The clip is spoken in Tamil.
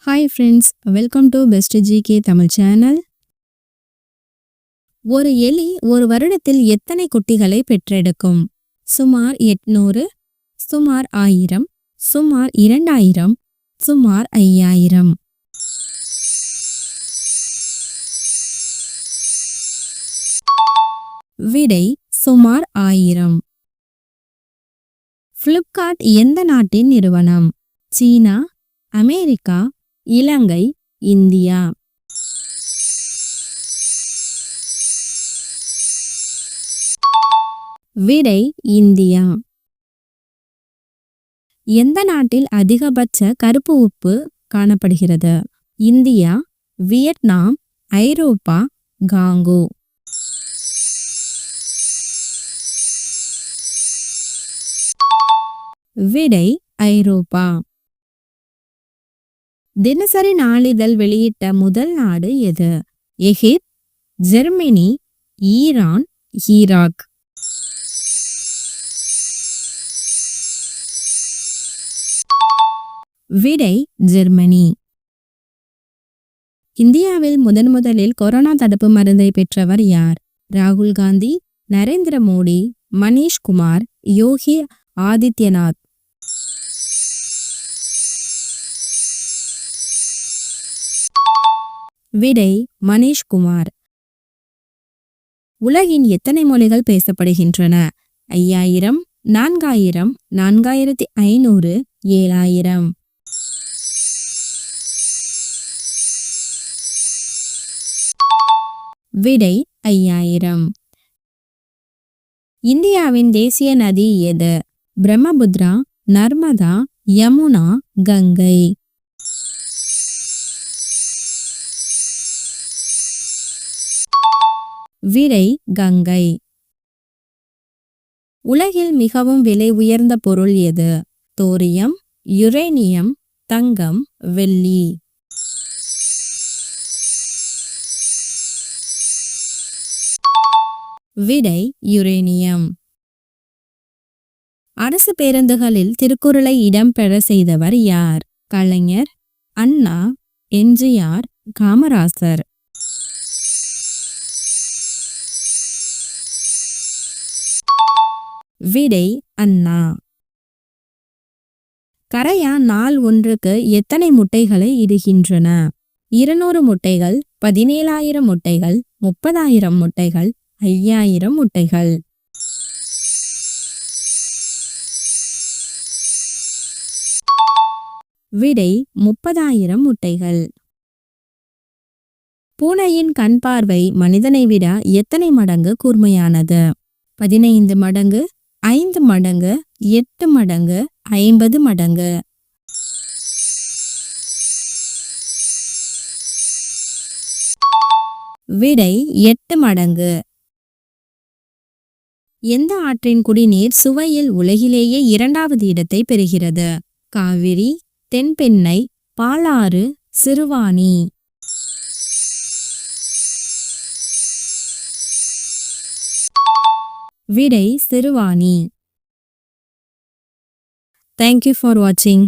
Hi friends, welcome to best GK Tamil channel. ஒரு எலி ஒரு வருடத்தில் எத்தனை குட்டிகளை பெற்றெடுக்கும்? சுமார் 800, சுமார் 1000, சுமார் 2000, சுமார் 5000. விடை சுமார் 1000. ஃப்ளிப்கார்ட் எந்த நாட்டின் நிறுவனம்? சீனா, அமெரிக்கா, இலங்கை, இந்தியா. விடை இந்தியா. எந்த நாட்டில் அதிகபட்ச கருப்பு உப்பு காணப்படுகிறது? இந்தியா, வியட்நாம், ஐரோப்பா, காங்கோ. விடை ஐரோப்பா. தினசரி நாளிதழ் வெளியிட்ட முதல் நாடு எது? எகிப்து, ஜெர்மனி, ஈரான், ஈராக். விடை ஜெர்மனி. இந்தியாவில் முதலில் கொரோனா தடுப்பு மருந்தை பெற்றவர் யார்? ராகுல் காந்தி, நரேந்திர மோடி, மனிஷ் குமார், யோகி ஆதித்யநாத். விடை மனிஷ் குமார். உலகின் எத்தனை மொழிகள் பேசப்படுகின்றன? 5000, 4000, 4500, 7000. விடை 5000. இந்தியாவின் தேசிய நதி எது? பிரம்மபுத்திரா, நர்மதா, யமுனா, கங்கை. விடை கங்கை. உலகில் மிகவும் விலை உயர்ந்த பொருள் எது? தோரியம், யுரேனியம், தங்கம், வெள்ளி. விடை யுரேனியம். அரசு பேருந்துகளில் திருக்குறளை இடம்பெற செய்தவர் யார்? கலைஞர், அண்ணா, எம்ஜிஆர், காமராசர். விடை அண்ணா. கரையான் நாள் ஒன்றுக்கு எத்தனை முட்டைகளை இடுகின்றன? 200 முட்டைகள், 17,000 முட்டைகள், 30,000 முட்டைகள், 5,000 முட்டைகள். விடை 30,000 முட்டைகள். பூனையின் கண் பார்வை மனிதனை விட எத்தனை மடங்கு கூர்மையானது? 15 மடங்கு, 5 மடங்கு, 8 மடங்கு, 50 மடங்கு. விடை 8 மடங்கு. எந்த ஆற்றின் குடிநீர் சுவையில் உலகிலேயே 2வது இடத்தை பெறுகிறது? காவிரி, தென்பெண்ணை, பாலாறு, சிறுவாணி. விடை Siruvani. Thank you for watching.